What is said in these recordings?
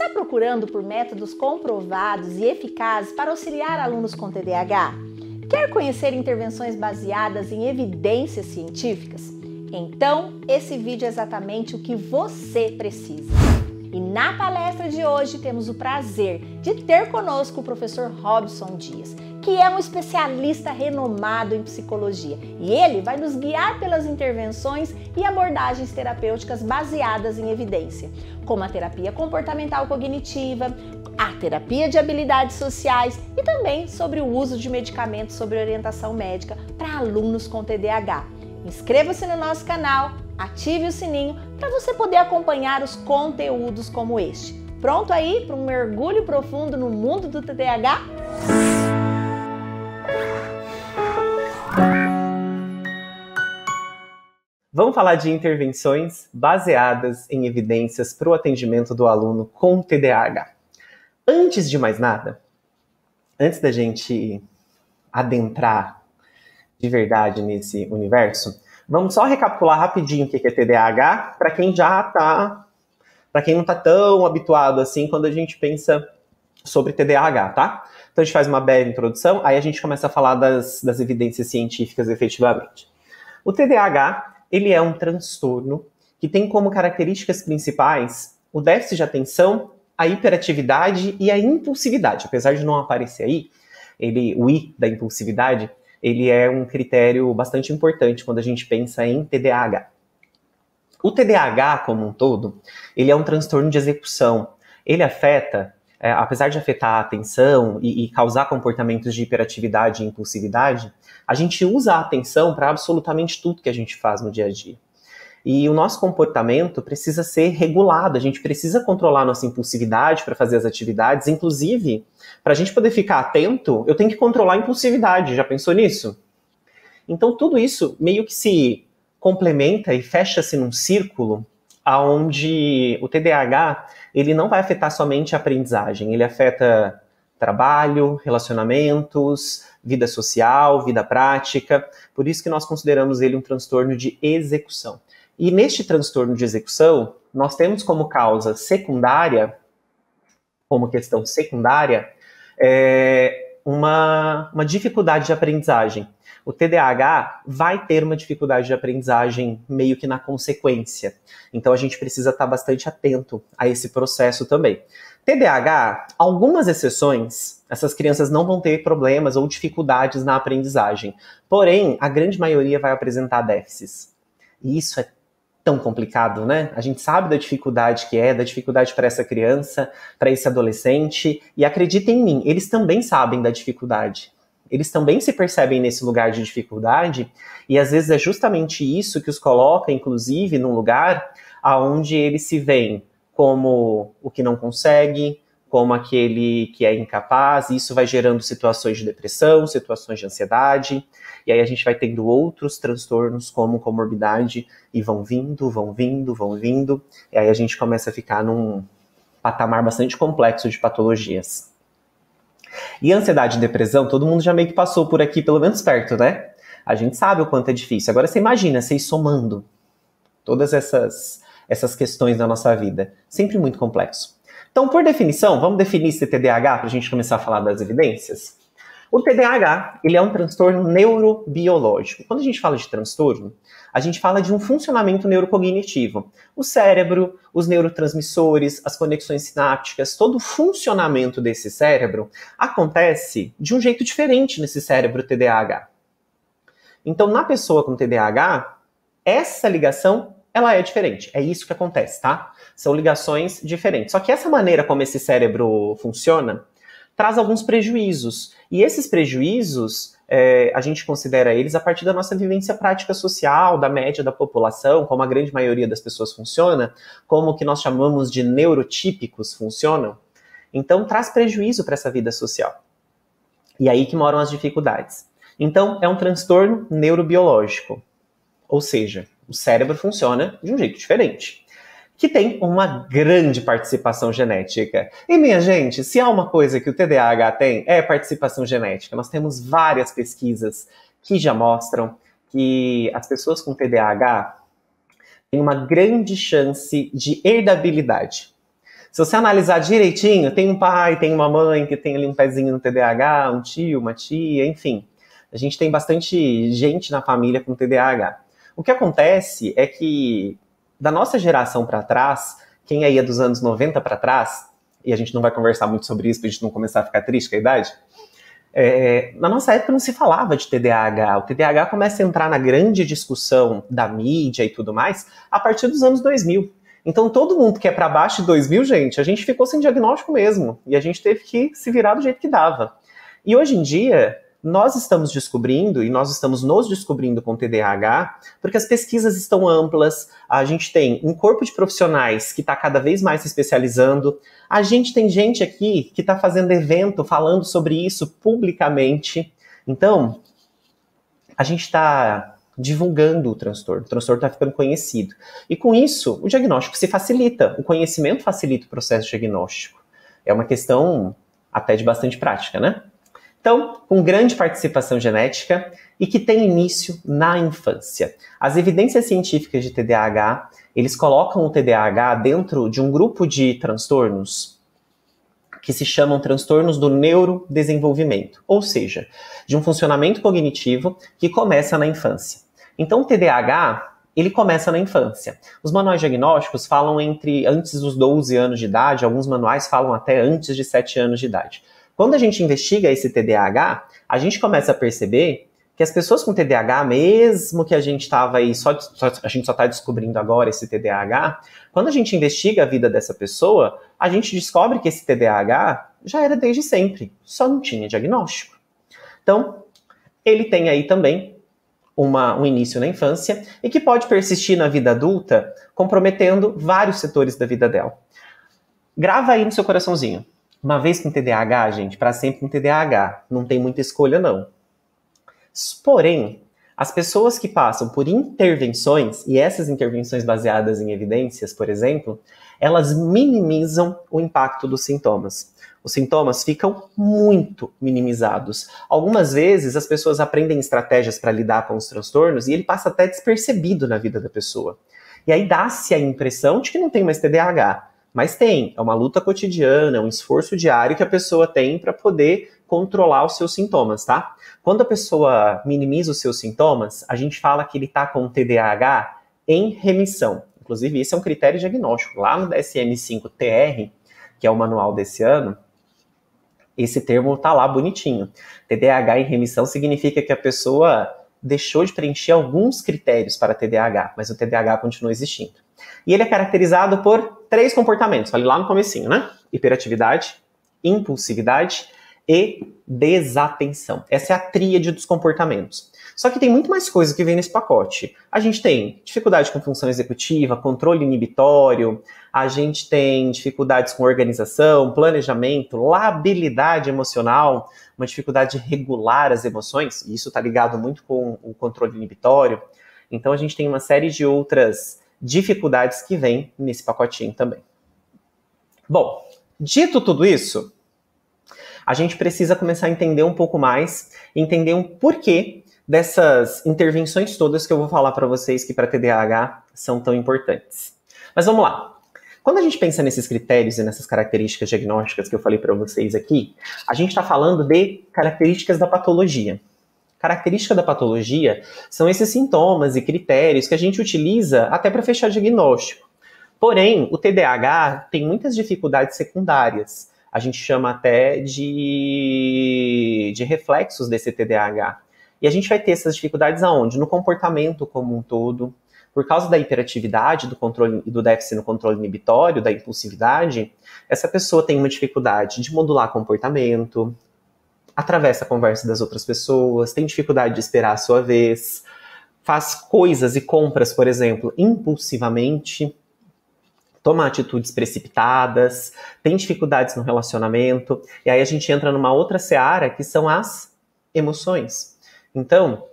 Está procurando por métodos comprovados e eficazes para auxiliar alunos com TDAH? Quer conhecer intervenções baseadas em evidências científicas? Então, esse vídeo é exatamente o que você precisa. E na palestra de hoje temos o prazer de ter conosco o professor Robson Dias, que é um especialista renomado em psicologia. E ele vai nos guiar pelas intervenções e abordagens terapêuticas baseadas em evidência, como a terapia comportamental cognitiva, a terapia de habilidades sociais e também sobre o uso de medicamentos sob orientação médica para alunos com TDAH. Inscreva-se no nosso canal, ative o sininho para você poder acompanhar os conteúdos como este. Pronto aí para um mergulho profundo no mundo do TDAH? Vamos falar de intervenções baseadas em evidências para o atendimento do aluno com TDAH. Antes de mais nada, antes da gente adentrar de verdade nesse universo, vamos só recapitular rapidinho o que é TDAH para quem para quem não está tão habituado assim quando a gente pensa sobre TDAH, tá? Então a gente faz uma breve introdução, aí a gente começa a falar das evidências científicas efetivamente. O TDAH, ele é um transtorno que tem como características principais o déficit de atenção, a hiperatividade e a impulsividade. Apesar de não aparecer aí, o I da impulsividade, ele é um critério bastante importante quando a gente pensa em TDAH. O TDAH, como um todo, ele é um transtorno de execução. Ele afeta, apesar de afetar a atenção e causar comportamentos de hiperatividade e impulsividade, a gente usa a atenção para absolutamente tudo que a gente faz no dia a dia. E o nosso comportamento precisa ser regulado, a gente precisa controlar a nossa impulsividade para fazer as atividades, inclusive, para a gente poder ficar atento, eu tenho que controlar a impulsividade, já pensou nisso? Então tudo isso meio que se complementa e fecha-se num círculo onde o TDAH ele não vai afetar somente a aprendizagem, ele afeta trabalho, relacionamentos, vida social, vida prática, por isso que nós consideramos ele um transtorno de execução. E neste transtorno de execução, nós temos como causa secundária, como questão secundária, uma dificuldade de aprendizagem. O TDAH vai ter uma dificuldade de aprendizagem meio que na consequência. Então a gente precisa estar bastante atento a esse processo também. TDAH, algumas exceções, essas crianças não vão ter problemas ou dificuldades na aprendizagem. Porém, a grande maioria vai apresentar déficits. E isso é tão complicado, né? A gente sabe da dificuldade que da dificuldade para essa criança, para esse adolescente, e acredita em mim, eles também sabem da dificuldade. Eles também se percebem nesse lugar de dificuldade, e às vezes é justamente isso que os coloca, inclusive, num lugar onde eles se veem como o que não consegue, como aquele que é incapaz, e isso vai gerando situações de depressão, situações de ansiedade, e aí a gente vai tendo outros transtornos como comorbidade, e vão vindo, e aí a gente começa a ficar num patamar bastante complexo de patologias. E ansiedade e depressão, todo mundo já meio que passou por aqui, pelo menos perto, né? A gente sabe o quanto é difícil. Agora você imagina, você ir somando todas essas questões da nossa vida. Sempre muito complexo. Então, por definição, vamos definir esse TDAH para a gente começar a falar das evidências? O TDAH, ele é um transtorno neurobiológico. Quando a gente fala de transtorno, a gente fala de um funcionamento neurocognitivo. O cérebro, os neurotransmissores, as conexões sinápticas, todo o funcionamento desse cérebro acontece de um jeito diferente nesse cérebro TDAH. Então, na pessoa com TDAH, essa ligação ela é diferente. É isso que acontece, tá? São ligações diferentes. Só que essa maneira como esse cérebro funciona traz alguns prejuízos. E esses prejuízos, a gente considera eles a partir da nossa vivência prática social, da média da população, como a grande maioria das pessoas funciona, como o que nós chamamos de neurotípicos funcionam. Então, traz prejuízo para essa vida social. E aí que moram as dificuldades. Então, é um transtorno neurobiológico. Ou seja, o cérebro funciona de um jeito diferente, que tem uma grande participação genética. E, minha gente, se há uma coisa que o TDAH tem, é participação genética. Nós temos várias pesquisas que já mostram que as pessoas com TDAH têm uma grande chance de herdabilidade. Se você analisar direitinho, tem um pai, tem uma mãe que tem ali um pezinho no TDAH, um tio, uma tia, enfim. A gente tem bastante gente na família com TDAH. O que acontece é que, da nossa geração para trás, quem aí é dos anos 90 para trás, e a gente não vai conversar muito sobre isso para a gente não começar a ficar triste com a idade, na nossa época não se falava de TDAH. O TDAH começa a entrar na grande discussão da mídia e tudo mais a partir dos anos 2000. Então todo mundo que é para baixo de 2000, gente, a gente ficou sem diagnóstico mesmo. E a gente teve que se virar do jeito que dava. E hoje em dia, nós estamos descobrindo, e nós estamos nos descobrindo com TDAH, porque as pesquisas estão amplas, a gente tem um corpo de profissionais que está cada vez mais se especializando, a gente tem gente aqui que está fazendo evento falando sobre isso publicamente. Então, a gente está divulgando o transtorno está ficando conhecido. E com isso, o diagnóstico se facilita, o conhecimento facilita o processo diagnóstico. É uma questão até de bastante prática, né? Então, com grande participação genética e que tem início na infância. As evidências científicas de TDAH, eles colocam o TDAH dentro de um grupo de transtornos que se chamam transtornos do neurodesenvolvimento, ou seja, de um funcionamento cognitivo que começa na infância. Então, o TDAH, ele começa na infância. Os manuais diagnósticos falam antes dos 12 anos de idade, alguns manuais falam até antes de 7 anos de idade. Quando a gente investiga esse TDAH, a gente começa a perceber que as pessoas com TDAH, mesmo que a gente estava aí, a gente só está descobrindo agora esse TDAH, quando a gente investiga a vida dessa pessoa, a gente descobre que esse TDAH já era desde sempre, só não tinha diagnóstico. Então, ele tem aí também um início na infância e que pode persistir na vida adulta, comprometendo vários setores da vida dela. Grava aí no seu coraçãozinho. Uma vez com TDAH, gente, para sempre com TDAH. Não tem muita escolha, não. Porém, as pessoas que passam por intervenções, e essas intervenções baseadas em evidências, por exemplo, elas minimizam o impacto dos sintomas. Os sintomas ficam muito minimizados. Algumas vezes as pessoas aprendem estratégias para lidar com os transtornos e ele passa até despercebido na vida da pessoa. E aí dá-se a impressão de que não tem mais TDAH. Mas tem, é uma luta cotidiana, é um esforço diário que a pessoa tem para poder controlar os seus sintomas, tá? Quando a pessoa minimiza os seus sintomas, a gente fala que ele está com TDAH em remissão. Inclusive, esse é um critério diagnóstico. Lá no DSM-5-TR, que é o manual desse ano, esse termo está lá bonitinho. TDAH em remissão significa que a pessoa deixou de preencher alguns critérios para TDAH, mas o TDAH continua existindo. E ele é caracterizado por 3 comportamentos, falei lá no comecinho, né? Hiperatividade, impulsividade e desatenção. Essa é a tríade dos comportamentos. Só que tem muito mais coisa que vem nesse pacote. A gente tem dificuldade com função executiva, controle inibitório, a gente tem dificuldades com organização, planejamento, labilidade emocional, uma dificuldade de regular as emoções, e isso está ligado muito com o controle inibitório. Então a gente tem uma série de outras dificuldades que vêm nesse pacotinho também. Bom, dito tudo isso, a gente precisa começar a entender um pouco mais, entender um porquê dessas intervenções todas que eu vou falar para vocês que para TDAH são tão importantes. Mas vamos lá. Quando a gente pensa nesses critérios e nessas características diagnósticas que eu falei para vocês aqui, a gente está falando de características da patologia. Característica da patologia são esses sintomas e critérios que a gente utiliza até para fechar diagnóstico. Porém, o TDAH tem muitas dificuldades secundárias. A gente chama até de reflexos desse TDAH. E a gente vai ter essas dificuldades aonde? No comportamento como um todo. Por causa da hiperatividade, do controle e do déficit no controle inibitório, da impulsividade, essa pessoa tem uma dificuldade de modular comportamento, atravessa a conversa das outras pessoas, tem dificuldade de esperar a sua vez, faz coisas e compras, por exemplo, impulsivamente, toma atitudes precipitadas, tem dificuldades no relacionamento, e aí a gente entra numa outra seara que são as emoções. Então,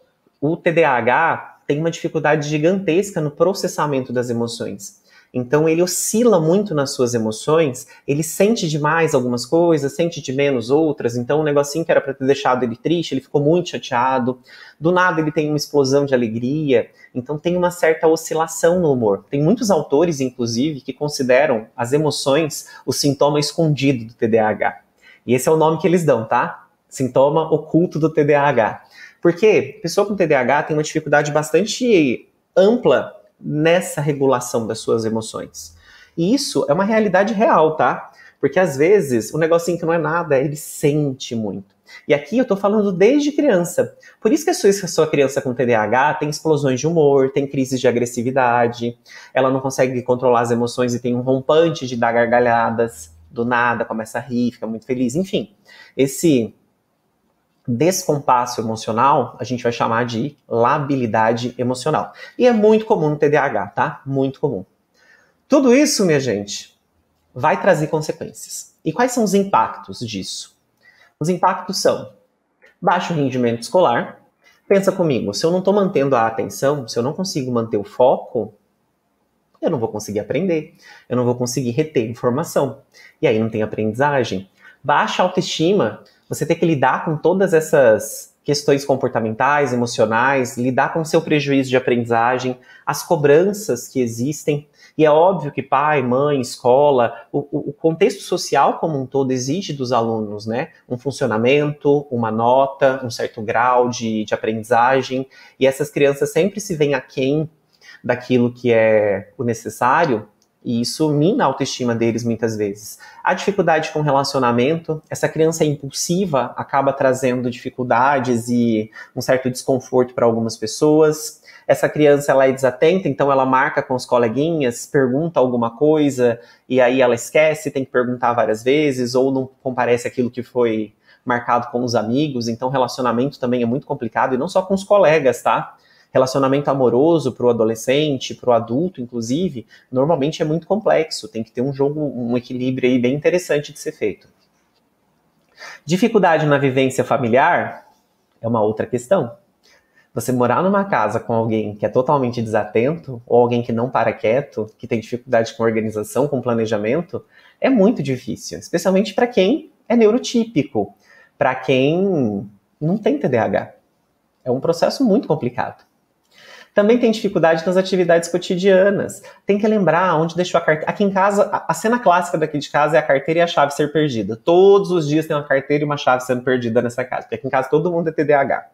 o TDAH tem uma dificuldade gigantesca no processamento das emoções. Então ele oscila muito nas suas emoções, ele sente demais algumas coisas, sente de menos outras, então um negocinho que era para ter deixado ele triste, ele ficou muito chateado, do nada ele tem uma explosão de alegria, então tem uma certa oscilação no humor. Tem muitos autores, inclusive, que consideram as emoções o sintoma escondido do TDAH. E esse é o nome que eles dão, tá? Sintoma oculto do TDAH. Porque a pessoa com TDAH tem uma dificuldade bastante ampla nessa regulação das suas emoções. E isso é uma realidade real, tá? Porque às vezes o negocinho que não é nada, ele sente muito. E aqui eu tô falando desde criança. Por isso que a sua criança com TDAH tem explosões de humor, tem crises de agressividade, ela não consegue controlar as emoções e tem um rompante de dar gargalhadas, do nada começa a rir, fica muito feliz. Enfim, esse descompasso emocional, a gente vai chamar de labilidade emocional. E é muito comum no TDAH, tá? Muito comum. Tudo isso, minha gente, vai trazer consequências. E quais são os impactos disso? Os impactos são baixo rendimento escolar. Pensa comigo, se eu não estou mantendo a atenção, se eu não consigo manter o foco, eu não vou conseguir aprender, eu não vou conseguir reter informação. E aí não tem aprendizagem. Baixa autoestima, você tem que lidar com todas essas questões comportamentais, emocionais, lidar com o seu prejuízo de aprendizagem, as cobranças que existem. E é óbvio que pai, mãe, escola, o contexto social como um todo exige dos alunos, né? Um funcionamento, uma nota, um certo grau de aprendizagem. E essas crianças sempre se veem aquém daquilo que é o necessário, e isso mina a autoestima deles muitas vezes. A dificuldade com relacionamento, essa criança impulsiva acaba trazendo dificuldades e um certo desconforto para algumas pessoas. Essa criança ela é desatenta, então ela marca com os coleguinhas, pergunta alguma coisa, e aí ela esquece, tem que perguntar várias vezes, ou não comparece aquilo que foi marcado com os amigos. Então relacionamento também é muito complicado, e não só com os colegas, tá? Relacionamento amoroso para o adolescente, para o adulto, inclusive, normalmente é muito complexo. Tem que ter um jogo, um equilíbrio aí bem interessante de ser feito. Dificuldade na vivência familiar é uma outra questão. Você morar numa casa com alguém que é totalmente desatento, ou alguém que não para quieto, que tem dificuldade com organização, com planejamento, é muito difícil. Especialmente para quem é neurotípico, para quem não tem TDAH. É um processo muito complicado. Também tem dificuldade nas atividades cotidianas. Tem que lembrar onde deixou a carteira. Aqui em casa, a cena clássica daqui de casa é a carteira e a chave ser perdida. Todos os dias tem uma carteira e uma chave sendo perdida nessa casa. Porque aqui em casa todo mundo é TDAH.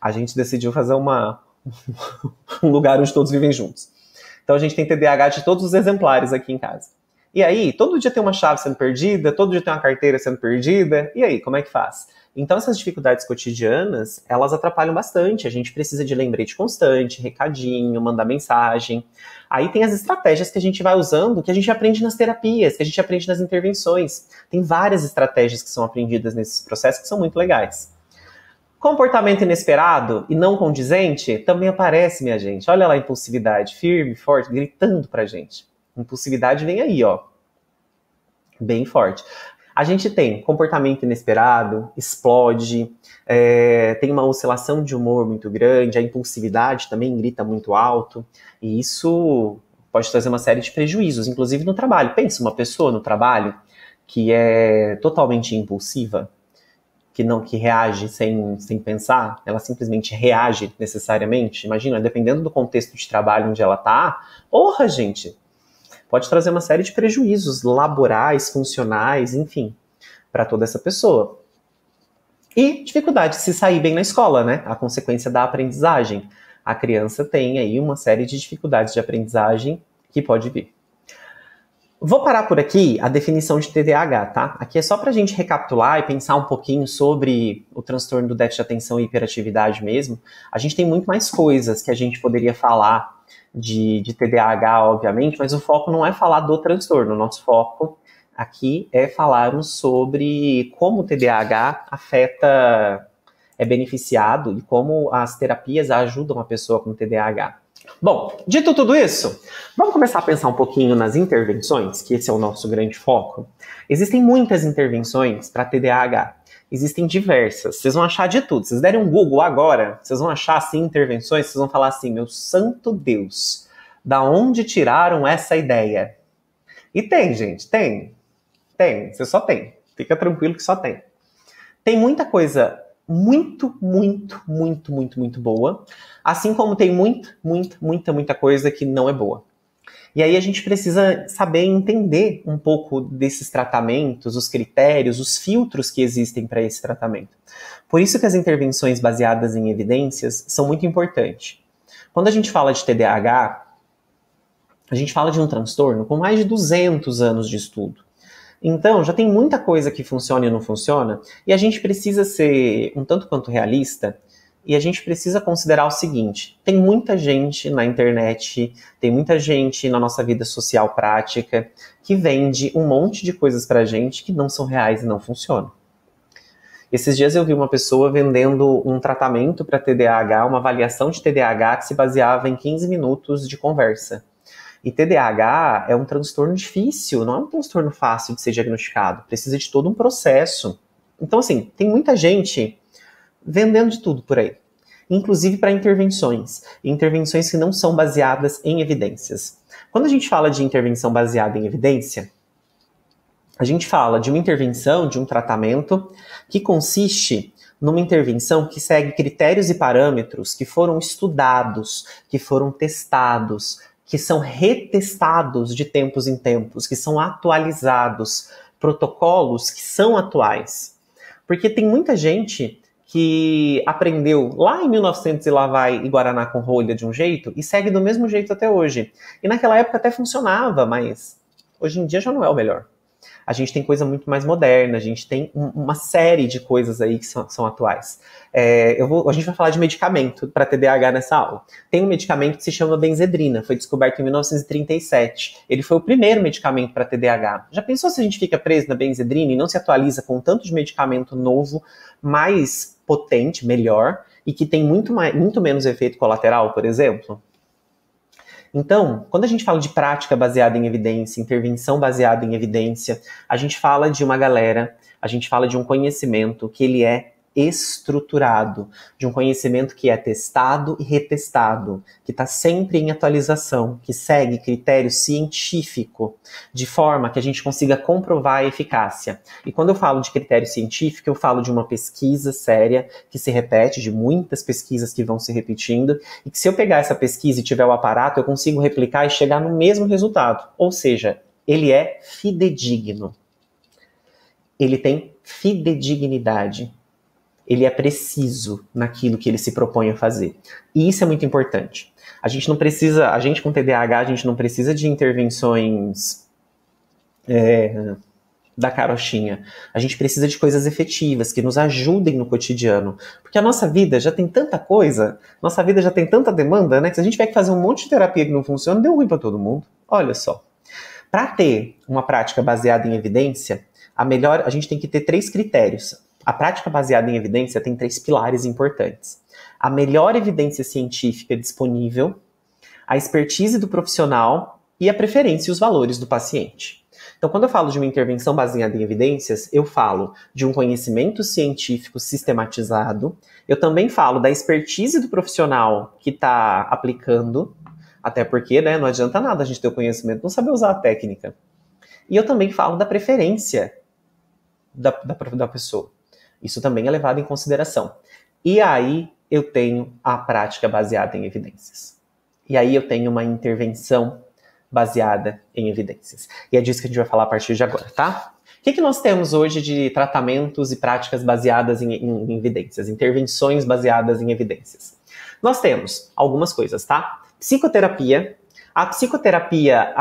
A gente decidiu fazer um lugar onde todos vivem juntos. Então a gente tem TDAH de todos os exemplares aqui em casa. E aí, todo dia tem uma chave sendo perdida, todo dia tem uma carteira sendo perdida. E aí, como é que faz? Então essas dificuldades cotidianas, elas atrapalham bastante. A gente precisa de lembrete constante, recadinho, mandar mensagem. Aí tem as estratégias que a gente vai usando, que a gente aprende nas terapias, que a gente aprende nas intervenções. Tem várias estratégias que são aprendidas nesses processos que são muito legais. Comportamento inesperado e não condizente também aparece, minha gente. Olha lá a impulsividade, firme, forte, gritando pra gente. Impulsividade vem aí, ó. Bem forte. A gente tem comportamento inesperado, explode, tem uma oscilação de humor muito grande, a impulsividade também grita muito alto, e isso pode trazer uma série de prejuízos, inclusive no trabalho. Pensa, uma pessoa no trabalho que é totalmente impulsiva, que reage sem pensar, ela simplesmente reage necessariamente. Imagina, dependendo do contexto de trabalho onde ela tá, porra, gente, pode trazer uma série de prejuízos laborais, funcionais, enfim, para toda essa pessoa. E dificuldade de se sair bem na escola, né? A consequência da aprendizagem. A criança tem aí uma série de dificuldades de aprendizagem que pode vir. Vou parar por aqui a definição de TDAH, tá? Aqui é só pra gente recapitular e pensar um pouquinho sobre o transtorno do déficit de atenção e hiperatividade mesmo. A gente tem muito mais coisas que a gente poderia falar de TDAH, obviamente, mas o foco não é falar do transtorno. O nosso foco aqui é falarmos sobre como o TDAH afeta, é beneficiado e como as terapias ajudam a pessoa com TDAH. Bom, dito tudo isso, vamos começar a pensar um pouquinho nas intervenções, que esse é o nosso grande foco. Existem muitas intervenções para TDAH. Existem diversas. Vocês vão achar de tudo. Se vocês derem um Google agora, vocês vão achar assim intervenções, vocês vão falar assim, meu santo Deus, Da onde tiraram essa ideia? E tem, gente, tem. Você só tem. Fica tranquilo que só tem. Tem muita coisa muito boa, assim como tem muita coisa que não é boa. E aí a gente precisa saber entender um pouco desses tratamentos, os critérios, os filtros que existem para esse tratamento. Por isso que as intervenções baseadas em evidências são muito importantes. Quando a gente fala de TDAH, a gente fala de um transtorno com mais de 200 anos de estudo. Então, já tem muita coisa que funciona e não funciona, e a gente precisa ser um tanto quanto realista, e a gente precisa considerar o seguinte: tem muita gente na internet, tem muita gente na nossa vida social prática que vende um monte de coisas pra gente que não são reais e não funcionam. Esses dias eu vi uma pessoa vendendo um tratamento para TDAH, uma avaliação de TDAH que se baseava em 15 minutos de conversa. E TDAH é um transtorno difícil, não é um transtorno fácil de ser diagnosticado, precisa de todo um processo. Então, assim, tem muita gente vendendo de tudo por aí, inclusive para intervenções que não são baseadas em evidências. Quando a gente fala de intervenção baseada em evidência, a gente fala de uma intervenção, de um tratamento que consiste numa intervenção que segue critérios e parâmetros que foram estudados, que foram testados, que são retestados de tempos em tempos, que são atualizados, protocolos que são atuais. Porque tem muita gente que aprendeu lá em 1900 e lá vai e Guaraná com rolha de um jeito e segue do mesmo jeito até hoje. E naquela época até funcionava, mas hoje em dia já não é o melhor. A gente tem coisa muito mais moderna, a gente tem uma série de coisas aí que são atuais. A gente vai falar de medicamento para TDAH nessa aula. Tem um medicamento que se chama benzedrina, foi descoberto em 1937. Ele foi o primeiro medicamento para TDAH. Já pensou se a gente fica preso na benzedrina e não se atualiza com tanto de medicamento novo, mais potente, melhor, e que tem muito menos efeito colateral, por exemplo? Então, quando a gente fala de prática baseada em evidência, intervenção baseada em evidência, a gente fala de uma galera, a gente fala de um conhecimento que ele é estruturado, de um conhecimento que é testado e retestado, que está sempre em atualização, que segue critério científico, de forma que a gente consiga comprovar a eficácia. E quando eu falo de critério científico, eu falo de uma pesquisa séria, que se repete, de muitas pesquisas que vão se repetindo, e que se eu pegar essa pesquisa e tiver o aparato, eu consigo replicar e chegar no mesmo resultado. Ou seja, ele é fidedigno. Ele tem fidedignidade. Ele é preciso naquilo que ele se propõe a fazer. E isso é muito importante. A gente com TDAH, a gente não precisa de intervenções da carochinha. A gente precisa de coisas efetivas, que nos ajudem no cotidiano. Porque a nossa vida já tem tanta coisa, nossa vida já tem tanta demanda, né? Que se a gente tiver que fazer um monte de terapia que não funciona, deu ruim para todo mundo. Olha só. Para ter uma prática baseada em evidência, a gente tem que ter 3 critérios. A prática baseada em evidência tem 3 pilares importantes. A melhor evidência científica disponível, a expertise do profissional e a preferência e os valores do paciente. Então, quando eu falo de uma intervenção baseada em evidências, eu falo de um conhecimento científico sistematizado, eu também falo da expertise do profissional que está aplicando, até porque, né, não adianta nada a gente ter o conhecimento e não saber usar a técnica. E eu também falo da preferência da pessoa. Isso também é levado em consideração. E aí eu tenho a prática baseada em evidências. E aí eu tenho uma intervenção baseada em evidências. E é disso que a gente vai falar a partir de agora, tá? O que nós temos hoje de tratamentos e práticas baseadas em evidências? Intervenções baseadas em evidências. Nós temos algumas coisas, tá? Psicoterapia. A psicoterapia,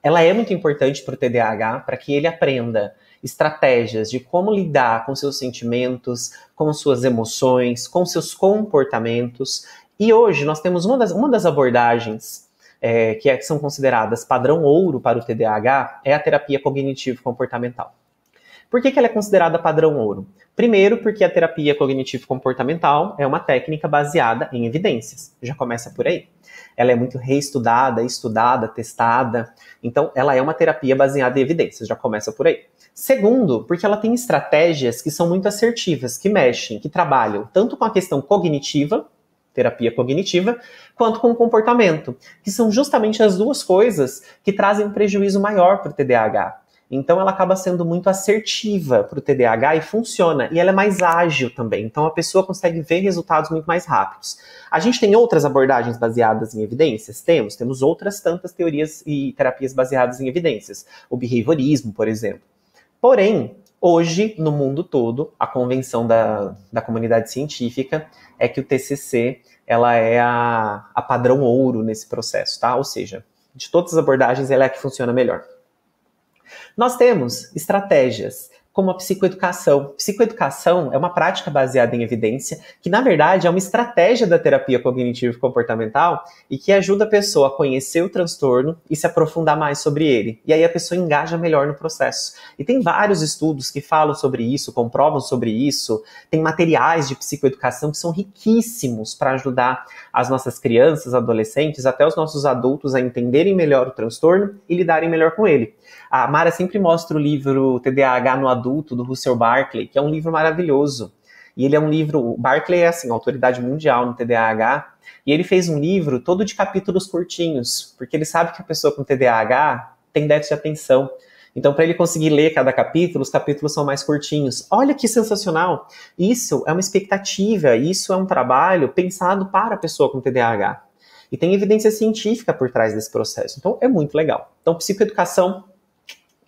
ela é muito importante para o TDAH, para que ele aprenda estratégias de como lidar com seus sentimentos, com suas emoções, com seus comportamentos. E hoje nós temos uma das abordagens que são consideradas padrão ouro para o TDAH, é a terapia cognitivo-comportamental. Por que ela é considerada padrão ouro? Primeiro, porque a terapia cognitivo-comportamental é uma técnica baseada em evidências. Já começa por aí. Ela é muito reestudada, estudada, testada. Então, ela é uma terapia baseada em evidências. Já começa por aí. Segundo, porque ela tem estratégias que são muito assertivas, que mexem, que trabalham tanto com a questão cognitiva, terapia cognitiva, quanto com o comportamento, que são justamente as duas coisas que trazem um prejuízo maior para o TDAH. Então ela acaba sendo muito assertiva para o TDAH e funciona. E ela é mais ágil também. Então a pessoa consegue ver resultados muito mais rápidos. A gente tem outras abordagens baseadas em evidências? Temos outras tantas teorias e terapias baseadas em evidências. O behaviorismo, por exemplo. Porém, hoje, no mundo todo, a convenção da comunidade científica é que o TCC ela é a padrão ouro nesse processo, tá? Ou seja, de todas as abordagens, ela é a que funciona melhor. Nós temos estratégias como a psicoeducação. Psicoeducação é uma prática baseada em evidência que, na verdade, é uma estratégia da terapia cognitivo-comportamental e que ajuda a pessoa a conhecer o transtorno e se aprofundar mais sobre ele. E aí a pessoa engaja melhor no processo. E tem vários estudos que falam sobre isso, comprovam sobre isso. Tem materiais de psicoeducação que são riquíssimos para ajudar as nossas crianças, adolescentes, até os nossos adultos a entenderem melhor o transtorno e lidarem melhor com ele. A Mara sempre mostra o livro TDAH no Adulto, do Russell Barkley, que é um livro maravilhoso. E ele é um livro... O Barkley é, assim, autoridade mundial no TDAH. E ele fez um livro todo de capítulos curtinhos, porque ele sabe que a pessoa com TDAH tem déficit de atenção. Então, para ele conseguir ler cada capítulo, os capítulos são mais curtinhos. Olha que sensacional! Isso é uma expectativa, isso é um trabalho pensado para a pessoa com TDAH. E tem evidência científica por trás desse processo. Então, é muito legal. Então, psicoeducação,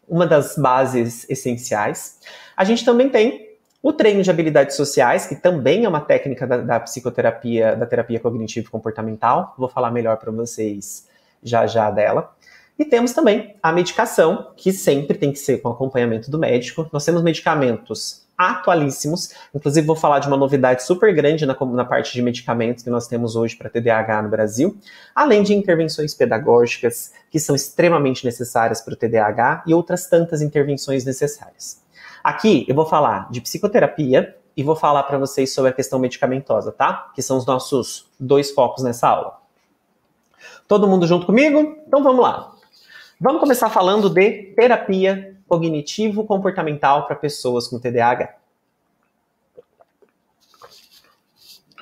uma das bases essenciais. A gente também tem o treino de habilidades sociais, que também é uma técnica da psicoterapia, da terapia cognitivo-comportamental. Vou falar melhor para vocês já dela. E temos também a medicação, que sempre tem que ser com acompanhamento do médico. Nós temos medicamentos atualíssimos. Inclusive, vou falar de uma novidade super grande na parte de medicamentos que nós temos hoje para TDAH no Brasil, além de intervenções pedagógicas, que são extremamente necessárias para o TDAH, e outras tantas intervenções necessárias. Aqui, eu vou falar de psicoterapia e vou falar para vocês sobre a questão medicamentosa, tá? Que são os nossos dois focos nessa aula. Todo mundo junto comigo? Então vamos lá. Vamos começar falando de terapia cognitivo-comportamental para pessoas com TDAH.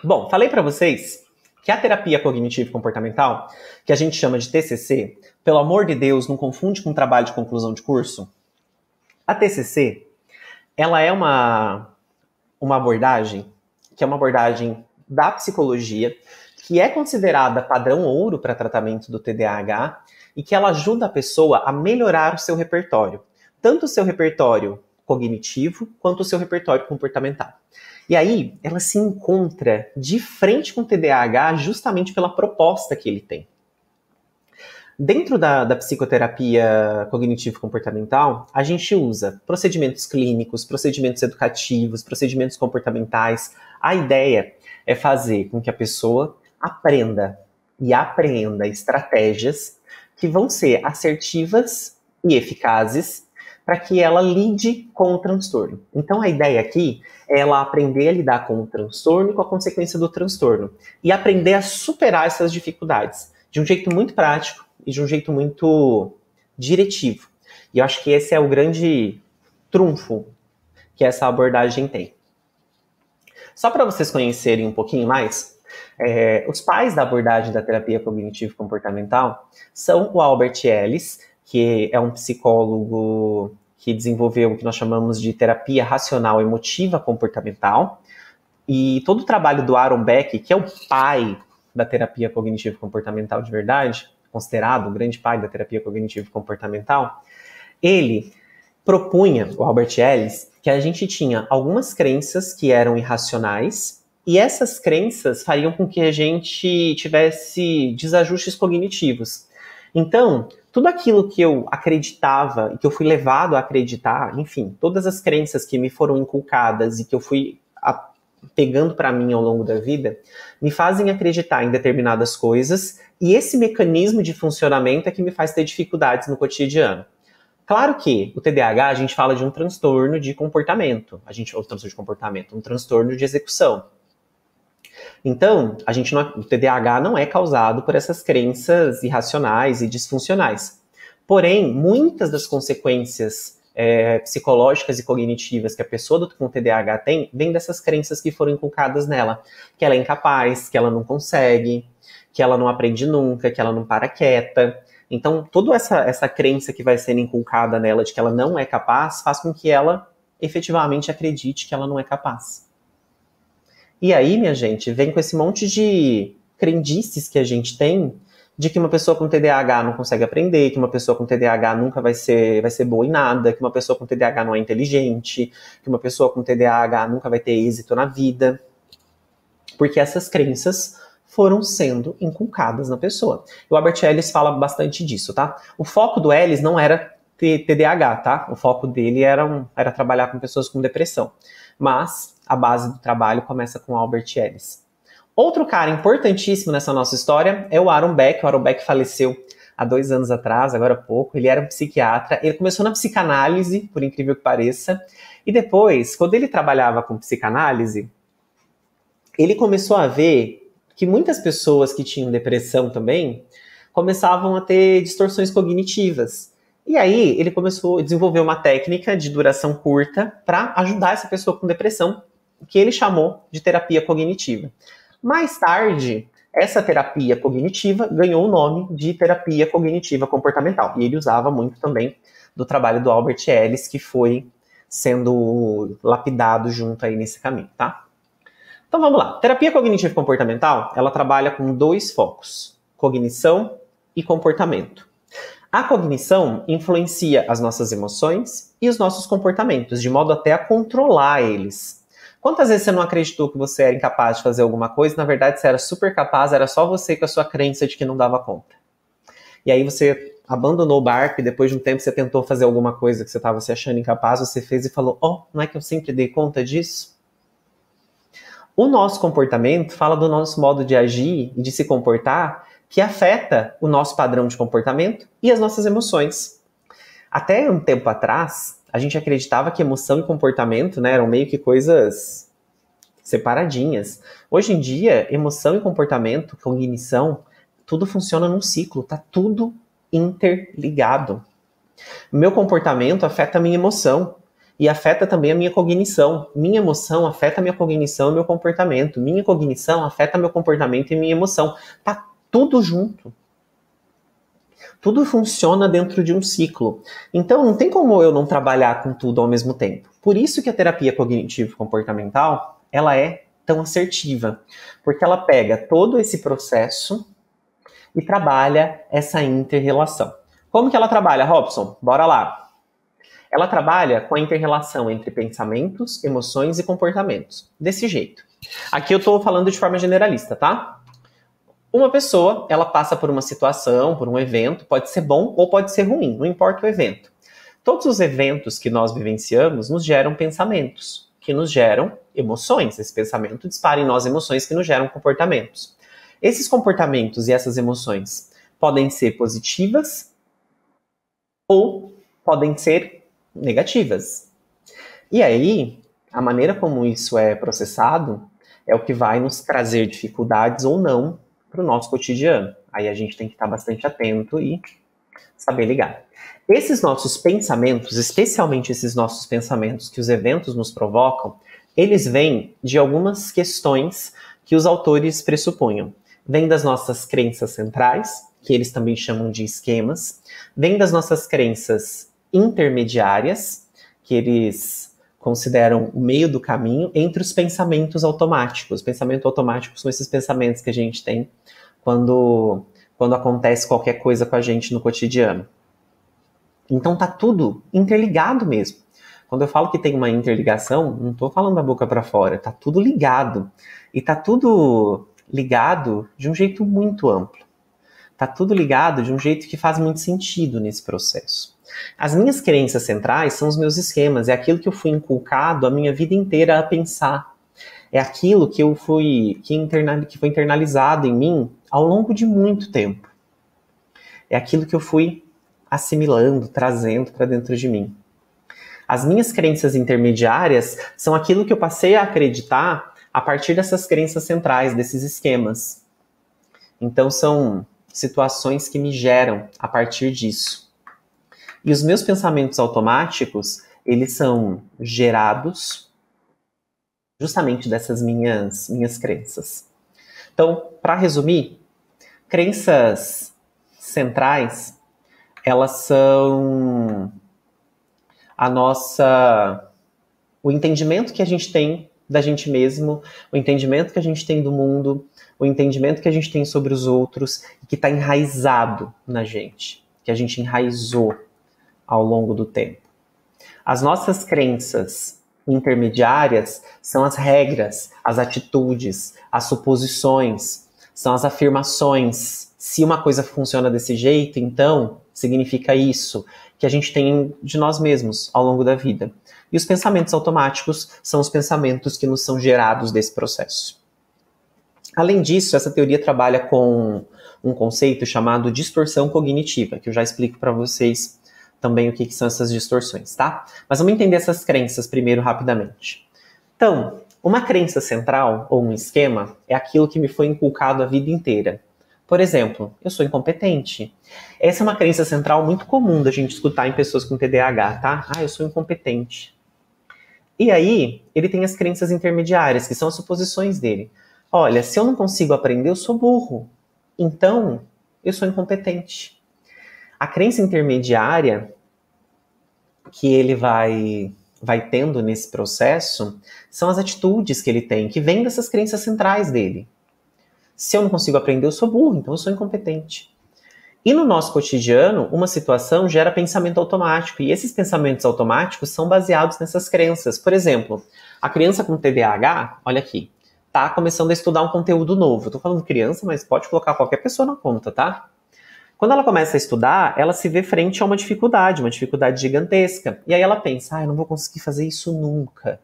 Bom, falei para vocês que a terapia cognitivo-comportamental, que a gente chama de TCC, pelo amor de Deus, não confunde com trabalho de conclusão de curso. A TCC, ela é uma abordagem, que é uma abordagem da psicologia, que é considerada padrão ouro para tratamento do TDAH, e que ela ajuda a pessoa a melhorar o seu repertório. Tanto o seu repertório cognitivo, quanto o seu repertório comportamental. E aí, ela se encontra de frente com o TDAH justamente pela proposta que ele tem. Dentro da psicoterapia cognitivo-comportamental, a gente usa procedimentos clínicos, procedimentos educativos, procedimentos comportamentais. A ideia é fazer com que a pessoa aprenda e apreenda estratégias que vão ser assertivas e eficazes para que ela lide com o transtorno. Então a ideia aqui é ela aprender a lidar com o transtorno e com a consequência do transtorno. E aprender a superar essas dificuldades de um jeito muito prático e de um jeito muito diretivo. E eu acho que esse é o grande trunfo que essa abordagem tem. Só para vocês conhecerem um pouquinho mais, os pais da abordagem da terapia cognitivo-comportamental são o Albert Ellis, que é um psicólogo que desenvolveu o que nós chamamos de terapia racional emotiva comportamental, e todo o trabalho do Aaron Beck, que é o pai da terapia cognitivo-comportamental de verdade, considerado o grande pai da terapia cognitivo-comportamental, ele propunha, o Albert Ellis, que a gente tinha algumas crenças que eram irracionais, e essas crenças fariam com que a gente tivesse desajustes cognitivos. Então, tudo aquilo que eu acreditava e que eu fui levado a acreditar, enfim, todas as crenças que me foram inculcadas e que eu fui pegando para mim ao longo da vida, me fazem acreditar em determinadas coisas, e esse mecanismo de funcionamento é que me faz ter dificuldades no cotidiano. Claro que o TDAH, a gente fala de um transtorno de comportamento, um transtorno de execução. Então, o TDAH não é causado por essas crenças irracionais e disfuncionais. Porém, muitas das consequências psicológicas e cognitivas que a pessoa com TDAH tem, vem dessas crenças que foram inculcadas nela. Que ela é incapaz, que ela não consegue, que ela não aprende nunca, que ela não para quieta. Então, toda essa crença que vai sendo inculcada nela de que ela não é capaz, faz com que ela efetivamente acredite que ela não é capaz. E aí, minha gente, vem com esse monte de crendices que a gente tem de que uma pessoa com TDAH não consegue aprender, que uma pessoa com TDAH nunca vai ser boa em nada, que uma pessoa com TDAH não é inteligente, que uma pessoa com TDAH nunca vai ter êxito na vida. Porque essas crenças foram sendo inculcadas na pessoa. O Albert Ellis fala bastante disso, tá? O foco do Ellis não era TDAH, tá? O foco dele era trabalhar com pessoas com depressão. Mas a base do trabalho começa com Albert Ellis. Outro cara importantíssimo nessa nossa história é o Aaron Beck. O Aaron Beck faleceu há 2 anos atrás, agora há pouco. Ele era um psiquiatra. Ele começou na psicanálise, por incrível que pareça. E depois, quando ele trabalhava com psicanálise, ele começou a ver que muitas pessoas que tinham depressão também começavam a ter distorções cognitivas. E aí ele começou a desenvolver uma técnica de duração curta para ajudar essa pessoa com depressão, que ele chamou de terapia cognitiva. Mais tarde, essa terapia cognitiva ganhou o nome de terapia cognitiva comportamental. E ele usava muito também do trabalho do Albert Ellis, que foi sendo lapidado junto aí nesse caminho, tá? Então vamos lá. Terapia cognitiva comportamental, ela trabalha com 2 focos: cognição e comportamento. A cognição influencia as nossas emoções e os nossos comportamentos, de modo até a controlar eles. Quantas vezes você não acreditou que você era incapaz de fazer alguma coisa, na verdade você era super capaz, era só você com a sua crença de que não dava conta. E aí você abandonou o barco e depois de um tempo você tentou fazer alguma coisa que você estava se achando incapaz, você fez e falou, não é que eu sempre dei conta disso? O nosso comportamento fala do nosso modo de agir e de se comportar, que afeta o nosso padrão de comportamento e as nossas emoções. Até um tempo atrás, a gente acreditava que emoção e comportamento, né, eram meio que coisas separadinhas. Hoje em dia, emoção e comportamento, cognição, tudo funciona num ciclo, tá tudo interligado. Meu comportamento afeta a minha emoção e afeta também a minha cognição. Minha emoção afeta a minha cognição e meu comportamento. Minha cognição afeta meu comportamento e minha emoção. Tá tudo junto. Tudo funciona dentro de um ciclo. Então, não tem como eu não trabalhar com tudo ao mesmo tempo. Por isso que a terapia cognitivo-comportamental, ela é tão assertiva. Porque ela pega todo esse processo e trabalha essa inter-relação. Como que ela trabalha, Robson? Bora lá. Ela trabalha com a inter-relação entre pensamentos, emoções e comportamentos. Desse jeito. Aqui eu estou falando de forma generalista, tá? Uma pessoa, ela passa por uma situação, por um evento, pode ser bom ou pode ser ruim, não importa o evento. Todos os eventos que nós vivenciamos nos geram pensamentos, que nos geram emoções. Esse pensamento dispara em nós emoções que nos geram comportamentos. Esses comportamentos e essas emoções podem ser positivas ou podem ser negativas. E aí, a maneira como isso é processado é o que vai nos trazer dificuldades ou não para o nosso cotidiano. Aí a gente tem que estar bastante atento e saber ligar. Esses nossos pensamentos, especialmente esses nossos pensamentos que os eventos nos provocam, eles vêm de algumas questões que os autores pressupunham. Vêm das nossas crenças centrais, que eles também chamam de esquemas, vêm das nossas crenças intermediárias, que eles consideram o meio do caminho entre os pensamentos automáticos. Pensamento automático são esses pensamentos que a gente tem quando acontece qualquer coisa com a gente no cotidiano. Então tá tudo interligado mesmo. Quando eu falo que tem uma interligação, não estou falando da boca para fora, tá tudo ligado. E tá tudo ligado de um jeito muito amplo. Tá tudo ligado de um jeito que faz muito sentido nesse processo. As minhas crenças centrais são os meus esquemas, é aquilo que eu fui inculcado a minha vida inteira a pensar. É aquilo que foi internalizado em mim ao longo de muito tempo. É aquilo que eu fui assimilando, trazendo para dentro de mim. As minhas crenças intermediárias são aquilo que eu passei a acreditar a partir dessas crenças centrais, desses esquemas. Então são situações que me geram a partir disso. E os meus pensamentos automáticos, eles são gerados justamente dessas minhas crenças. Então, para resumir, crenças centrais, elas são o entendimento que a gente tem da gente mesmo, o entendimento que a gente tem do mundo, o entendimento que a gente tem sobre os outros, que está enraizado na gente, que a gente enraizou ao longo do tempo. As nossas crenças intermediárias são as regras, as atitudes, as suposições, são as afirmações. Se uma coisa funciona desse jeito, então significa isso, que a gente tem de nós mesmos ao longo da vida. E os pensamentos automáticos são os pensamentos que nos são gerados desse processo. Além disso, essa teoria trabalha com um conceito chamado distorção cognitiva, que eu já explico para vocês também o que são essas distorções, tá? Mas vamos entender essas crenças primeiro rapidamente. Então, uma crença central ou um esquema é aquilo que me foi inculcado a vida inteira. Por exemplo, eu sou incompetente. Essa é uma crença central muito comum da gente escutar em pessoas com TDAH, tá? Eu sou incompetente. E aí, ele tem as crenças intermediárias, que são as suposições dele. Olha, se eu não consigo aprender, eu sou burro. Então, eu sou incompetente. A crença intermediária que ele vai tendo nesse processo são as atitudes que ele tem, que vêm dessas crenças centrais dele. Se eu não consigo aprender, eu sou burro, então eu sou incompetente. E no nosso cotidiano, uma situação gera pensamento automático, e esses pensamentos automáticos são baseados nessas crenças. Por exemplo, a criança com TDAH, olha aqui, tá começando a estudar um conteúdo novo. Eu tô falando criança, mas pode colocar qualquer pessoa na conta, tá? Quando ela começa a estudar, ela se vê frente a uma dificuldade gigantesca. E aí ela pensa, eu não vou conseguir fazer isso nunca.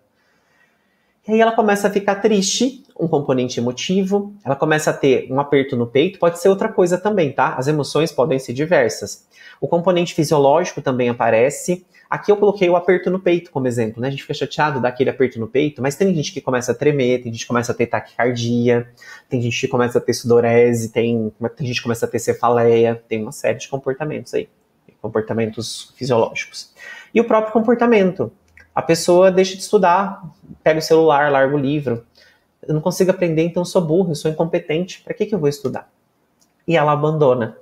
E aí ela começa a ficar triste, um componente emotivo, ela começa a ter um aperto no peito, pode ser outra coisa também, tá? As emoções podem ser diversas. O componente fisiológico também aparece. Aqui eu coloquei o aperto no peito como exemplo, né? A gente fica chateado, dá aquele aperto no peito, mas tem gente que começa a tremer, tem gente que começa a ter taquicardia, tem gente que começa a ter sudorese, tem gente que começa a ter cefaleia, tem uma série de comportamentos aí, comportamentos fisiológicos. E o próprio comportamento. A pessoa deixa de estudar, pega o celular, larga o livro. Eu não consigo aprender, então eu sou burro, eu sou incompetente, para que eu vou estudar? E ela abandona.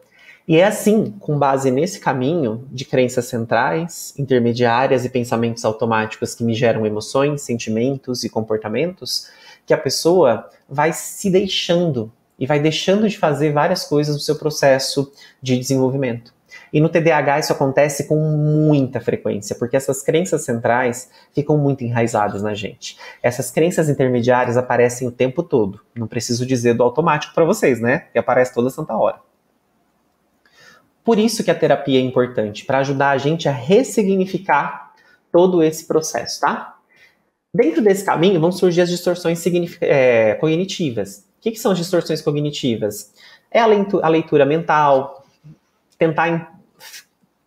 E é assim, com base nesse caminho de crenças centrais, intermediárias e pensamentos automáticos que me geram emoções, sentimentos e comportamentos, que a pessoa vai se deixando e vai deixando de fazer várias coisas no seu processo de desenvolvimento. E no TDAH isso acontece com muita frequência, porque essas crenças centrais ficam muito enraizadas na gente. Essas crenças intermediárias aparecem o tempo todo. Não preciso dizer do automático para vocês, né? Que aparece toda santa hora. Por isso que a terapia é importante, para ajudar a gente a ressignificar todo esse processo, tá? Dentro desse caminho vão surgir as distorções cognitivas. O que são as distorções cognitivas? É a leitura mental, tentar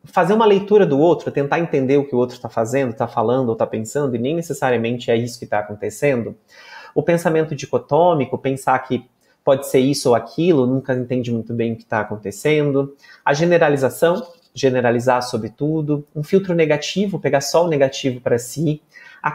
fazer uma leitura do outro, tentar entender o que o outro está fazendo, está falando ou está pensando, e nem necessariamente é isso que está acontecendo. O pensamento dicotômico, pensar que pode ser isso ou aquilo, nunca entende muito bem o que está acontecendo. A generalização, generalizar sobre tudo. Um filtro negativo, pegar só o negativo para si. A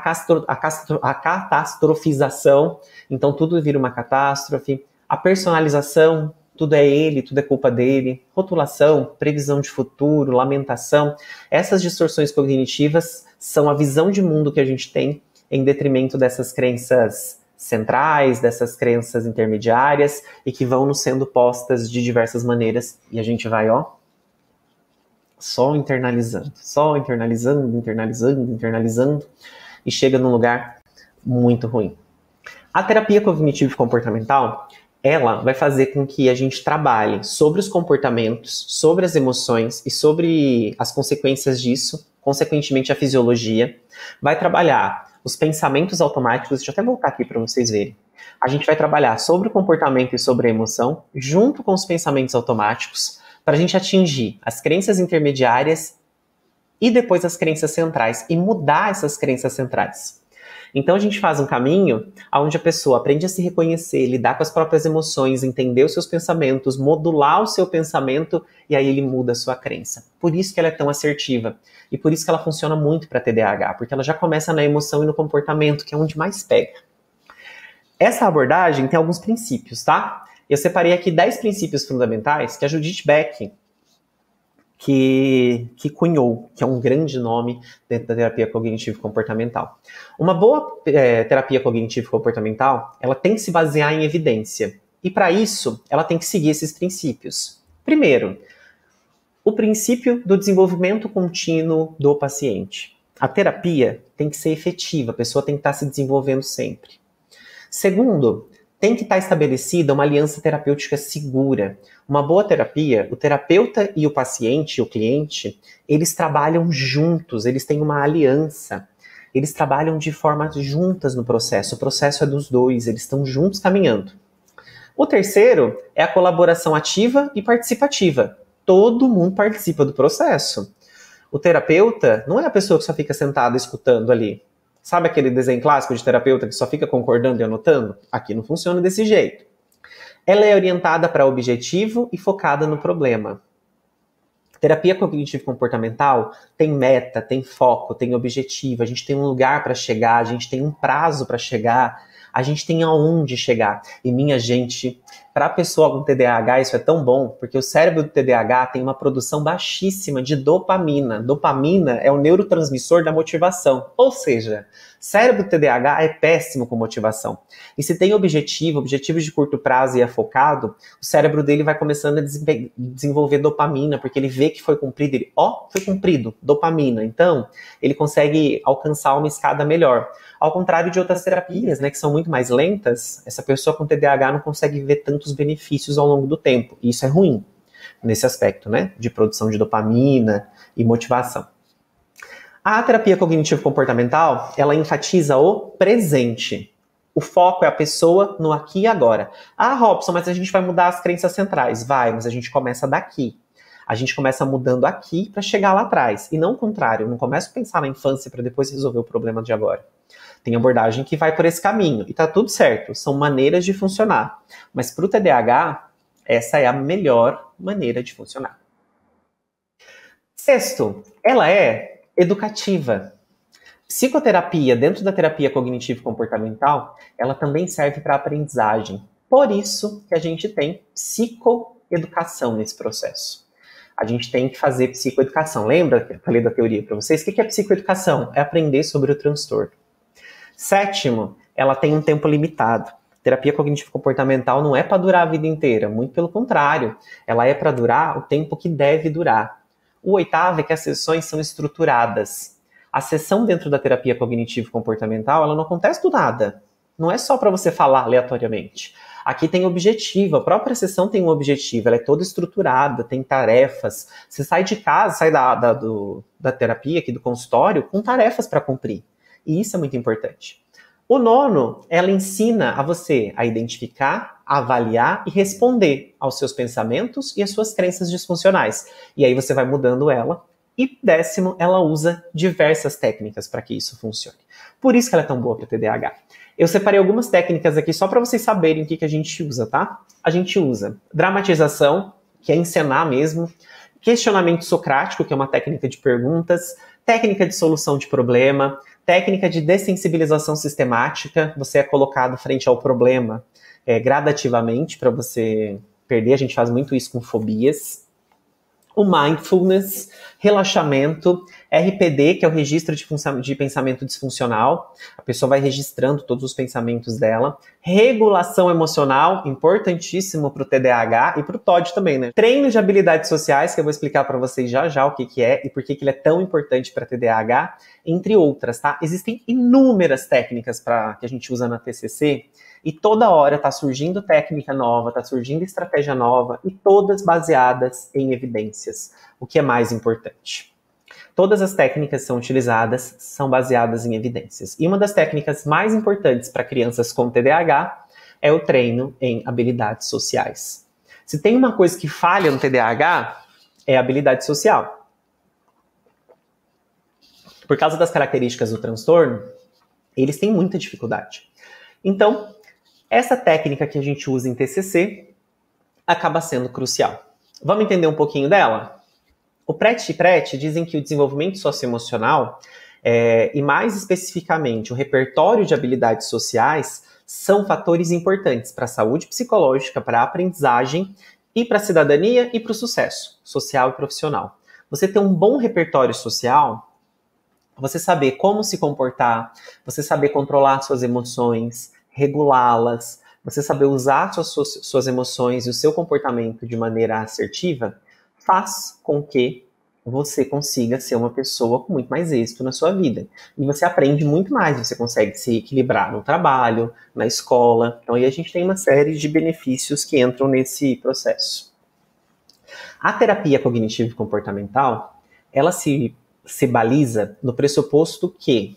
catastrofização, então tudo vira uma catástrofe. A personalização, tudo é ele, tudo é culpa dele. Rotulação, previsão de futuro, lamentação. Essas distorções cognitivas são a visão de mundo que a gente tem em detrimento dessas crenças centrais, dessas crenças intermediárias e que vão nos sendo postas de diversas maneiras e a gente vai, só internalizando e chega num lugar muito ruim. A terapia cognitivo-comportamental, ela vai fazer com que a gente trabalhe sobre os comportamentos, sobre as emoções e sobre as consequências disso, consequentemente a fisiologia, vai trabalhar os pensamentos automáticos, deixa eu até voltar aqui para vocês verem. A gente vai trabalhar sobre o comportamento e sobre a emoção, junto com os pensamentos automáticos, para a gente atingir as crenças intermediárias e depois as crenças centrais, e mudar essas crenças centrais. Então a gente faz um caminho onde a pessoa aprende a se reconhecer, lidar com as próprias emoções, entender os seus pensamentos, modular o seu pensamento e aí ele muda a sua crença. Por isso que ela é tão assertiva e por isso que ela funciona muito para TDAH, porque ela já começa na emoção e no comportamento, que é onde mais pega. Essa abordagem tem alguns princípios, tá? Eu separei aqui 10 princípios fundamentais que a Judith Beck que cunhou, que é um grande nome dentro da terapia cognitivo-comportamental. Uma boa terapia cognitivo-comportamental, ela tem que se basear em evidência. E para isso, ela tem que seguir esses princípios. Primeiro, o princípio do desenvolvimento contínuo do paciente. A terapia tem que ser efetiva, a pessoa tem que estar se desenvolvendo sempre. Segundo, tem que estar estabelecida uma aliança terapêutica segura. Uma boa terapia, o terapeuta e o paciente, o cliente, eles trabalham juntos, eles têm uma aliança. Eles trabalham de forma juntas no processo. O processo é dos dois, eles estão juntos caminhando. O terceiro é a colaboração ativa e participativa. Todo mundo participa do processo. O terapeuta não é a pessoa que só fica sentada escutando ali. Sabe aquele desenho clássico de terapeuta que só fica concordando e anotando? Aqui não funciona desse jeito. Ela é orientada para objetivo e focada no problema. Terapia cognitivo-comportamental tem meta, tem foco, tem objetivo. A gente tem um lugar para chegar, a gente tem um prazo para chegar, a gente tem aonde chegar. E minha gente, para a pessoa com TDAH isso é tão bom, porque o cérebro do TDAH tem uma produção baixíssima de dopamina. Dopamina é o neurotransmissor da motivação. Ou seja, cérebro do TDAH é péssimo com motivação. E se tem objetivos de curto prazo e é focado, o cérebro dele vai começando a desenvolver dopamina, porque ele vê que foi cumprido, ele, foi cumprido, dopamina. Então, ele consegue alcançar uma escada melhor. Ao contrário de outras terapias, né, que são muito mais lentas, essa pessoa com TDAH não consegue ver tantos benefícios ao longo do tempo. E isso é ruim nesse aspecto, né, de produção de dopamina e motivação. A terapia cognitivo-comportamental, ela enfatiza o presente. O foco é a pessoa no aqui e agora. Ah, Robson, mas a gente vai mudar as crenças centrais. Vai, mas a gente começa daqui. A gente começa mudando aqui para chegar lá atrás. E não o contrário, eu não começo a pensar na infância para depois resolver o problema de agora. Tem abordagem que vai por esse caminho. E tá tudo certo, são maneiras de funcionar. Mas para o TDAH, essa é a melhor maneira de funcionar. Sexto, ela é educativa. Psicoterapia, dentro da terapia cognitivo-comportamental, ela também serve para aprendizagem. Por isso que a gente tem psicoeducação nesse processo. A gente tem que fazer psicoeducação. Lembra que eu falei da teoria para vocês? O que é psicoeducação? É aprender sobre o transtorno. Sétimo, ela tem um tempo limitado. Terapia cognitivo-comportamental não é para durar a vida inteira, muito pelo contrário. Ela é para durar o tempo que deve durar. O oitavo é que as sessões são estruturadas. A sessão dentro da terapia cognitivo-comportamental, ela não acontece do nada. Não é só para você falar aleatoriamente. Aqui tem objetivo, a própria sessão tem um objetivo, ela é toda estruturada, tem tarefas. Você sai de casa, sai da terapia, aqui do consultório, com tarefas para cumprir. E isso é muito importante. O nono, ela ensina a você a identificar, a avaliar e responder aos seus pensamentos e às suas crenças disfuncionais. E aí você vai mudando ela. E décimo, ela usa diversas técnicas para que isso funcione. Por isso que ela é tão boa para o TDAH. Eu separei algumas técnicas aqui só para vocês saberem o que a gente usa, tá? A gente usa dramatização, que é encenar mesmo, questionamento socrático, que é uma técnica de perguntas, técnica de solução de problema, técnica de dessensibilização sistemática, você é colocado frente ao problema gradativamente para você perder, a gente faz muito isso com fobias. O mindfulness, relaxamento, RPD, que é o registro de pensamento disfuncional. A pessoa vai registrando todos os pensamentos dela. Regulação emocional, importantíssimo para o TDAH e para o TOD também, né? Treino de habilidades sociais, que eu vou explicar para vocês já o que é e por que ele é tão importante para TDAH, entre outras, tá? Existem inúmeras técnicas que a gente usa na TCC e toda hora está surgindo técnica nova, está surgindo estratégia nova e todas baseadas em evidências, o que é mais importante. Todas as técnicas que são utilizadas são baseadas em evidências. E uma das técnicas mais importantes para crianças com TDAH é o treino em habilidades sociais. Se tem uma coisa que falha no TDAH, é a habilidade social. Por causa das características do transtorno, Eles têm muita dificuldade. Então, essa técnica que a gente usa em TCC acaba sendo crucial. Vamos entender um pouquinho dela? O Prete e Prete dizem que o desenvolvimento socioemocional, e mais especificamente o repertório de habilidades sociais, são fatores importantes para a saúde psicológica, para a aprendizagem e para a cidadania e para o sucesso social e profissional. Você ter um bom repertório social, você saber como se comportar, você saber controlar suas emoções, regulá-las, você saber usar suas emoções e o seu comportamento de maneira assertiva, faz com que você consiga ser uma pessoa com muito mais êxito na sua vida. E você aprende muito mais, você consegue se equilibrar no trabalho, na escola. Então aí a gente tem uma série de benefícios que entram nesse processo. A terapia cognitivo-comportamental, ela se baliza no pressuposto que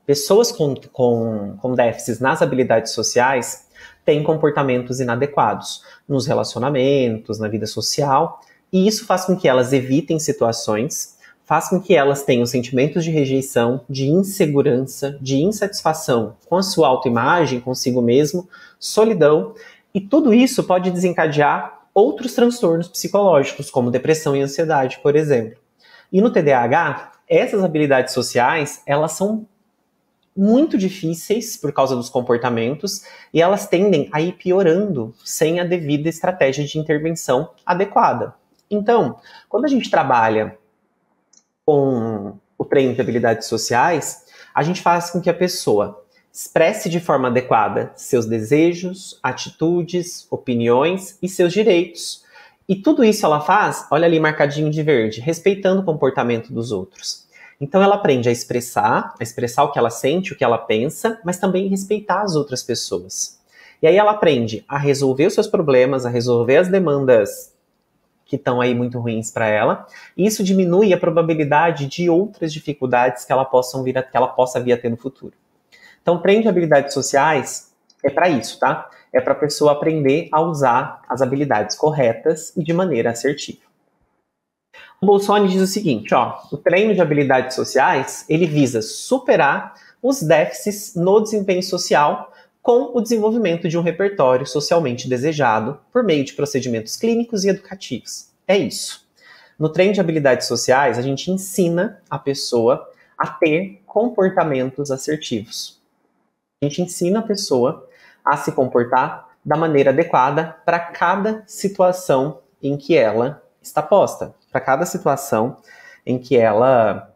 pessoas com déficits nas habilidades sociais têm comportamentos inadequados nos relacionamentos, na vida social, e isso faz com que elas evitem situações, faz com que elas tenham sentimentos de rejeição, de insegurança, de insatisfação com a sua autoimagem, consigo mesmo, solidão, e tudo isso pode desencadear outros transtornos psicológicos, como depressão e ansiedade, por exemplo. E no TDAH, essas habilidades sociais, elas são muito difíceis por causa dos comportamentos e elas tendem a ir piorando sem a devida estratégia de intervenção adequada. Então, quando a gente trabalha com o treino de habilidades sociais, a gente faz com que a pessoa expresse de forma adequada seus desejos, atitudes, opiniões e seus direitos. E tudo isso ela faz, olha ali marcadinho de verde, respeitando o comportamento dos outros. Então ela aprende a expressar o que ela sente, o que ela pensa, mas também respeitar as outras pessoas. E aí ela aprende a resolver os seus problemas, a resolver as demandas que estão aí muito ruins para ela, e isso diminui a probabilidade de outras dificuldades que ela possa vir a ter no futuro. Então, o treino de habilidades sociais é para isso, tá? É para a pessoa aprender a usar as habilidades corretas e de maneira assertiva. O Bolzoni diz o seguinte, o treino de habilidades sociais, ele visa superar os déficits no desempenho social com o desenvolvimento de um repertório socialmente desejado por meio de procedimentos clínicos e educativos. É isso. No treino de habilidades sociais, a gente ensina a pessoa a ter comportamentos assertivos. A gente ensina a pessoa a se comportar da maneira adequada para cada situação em que ela está posta, para cada situação em que ela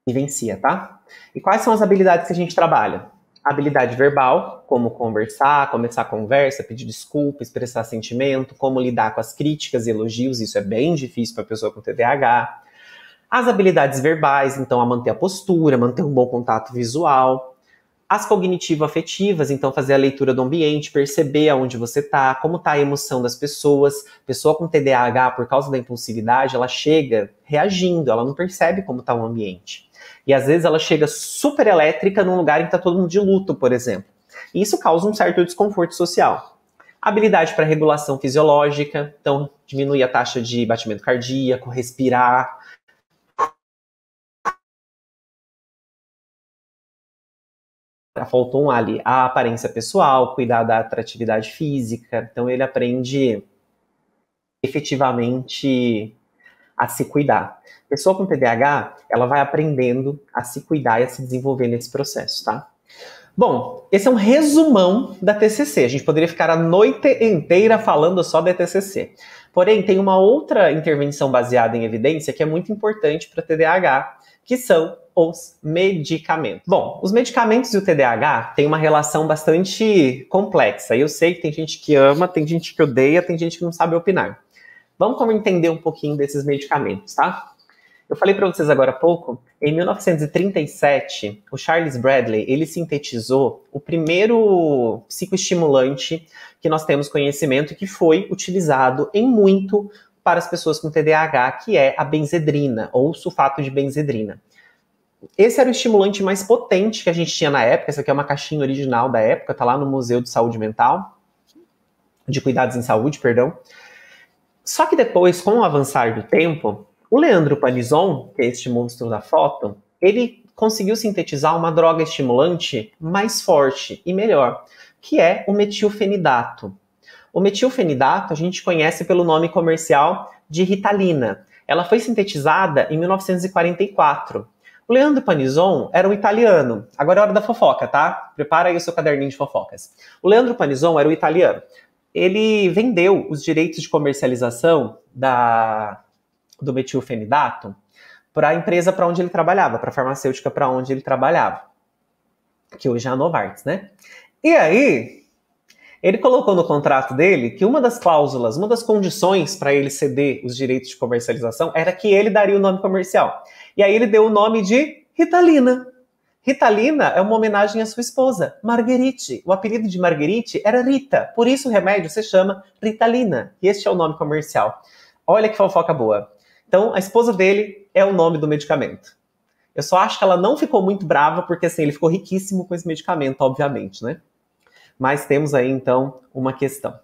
vivencia, tá? E quais são as habilidades que a gente trabalha? Habilidade verbal, como conversar, começar a conversa, pedir desculpa, expressar sentimento, como lidar com as críticas e elogios, isso é bem difícil para a pessoa com TDAH. As habilidades verbais, então, a manter a postura, manter um bom contato visual. As cognitivo-afetivas, então, fazer a leitura do ambiente, perceber aonde você está, como está a emoção das pessoas. Pessoa com TDAH, por causa da impulsividade, ela chega reagindo, ela não percebe como está o ambiente. E às vezes ela chega super elétrica num lugar em que está todo mundo de luto, por exemplo. E isso causa um certo desconforto social. Habilidade para regulação fisiológica, então diminui a taxa de batimento cardíaco, respirar. Faltou ali a aparência pessoal, cuidar da atratividade física. Então ele aprende efetivamente a se cuidar. A pessoa com TDAH, ela vai aprendendo a se cuidar e a se desenvolver nesse processo, tá? Bom, esse é um resumão da TCC. A gente poderia ficar a noite inteira falando só da TCC. Porém, tem uma outra intervenção baseada em evidência que é muito importante para TDAH, que são os medicamentos. Bom, os medicamentos e o TDAH têm uma relação bastante complexa. Eu sei que tem gente que ama, tem gente que odeia, tem gente que não sabe opinar. Vamos entender um pouquinho desses medicamentos, tá? Eu falei para vocês agora há pouco, em 1937, o Charles Bradley, ele sintetizou o primeiro psicoestimulante que nós temos conhecimento e que foi utilizado em muito para as pessoas com TDAH, que é a benzedrina, ou sulfato de benzedrina. Esse era o estimulante mais potente que a gente tinha na época. Essa aqui é uma caixinha original da época, tá lá no Museu de Saúde Mental, de Cuidados em Saúde, perdão. Só que depois, com o avançar do tempo, o Leandro Panizon, que é este monstro da foto, ele conseguiu sintetizar uma droga estimulante mais forte e melhor, que é o metilfenidato. O metilfenidato a gente conhece pelo nome comercial de Ritalina. Ela foi sintetizada em 1944. O Leandro Panizon era um italiano. Agora é hora da fofoca, tá? Prepara aí o seu caderninho de fofocas. O Leandro Panizon era um italiano. Ele vendeu os direitos de comercialização do metilfenidato para a empresa para onde ele trabalhava, para a farmacêutica para onde ele trabalhava, que hoje é a Novartis, né? E aí, ele colocou no contrato dele que uma das cláusulas, uma das condições para ele ceder os direitos de comercialização era que ele daria o nome comercial. E aí ele deu o nome de Ritalina. Ritalina é uma homenagem à sua esposa, Marguerite. O apelido de Marguerite era Rita, por isso o remédio se chama Ritalina. E este é o nome comercial. Olha que fofoca boa. Então, a esposa dele é o nome do medicamento. Eu só acho que ela não ficou muito brava, porque assim, ele ficou riquíssimo com esse medicamento, obviamente, né? Mas temos aí, então, uma questão.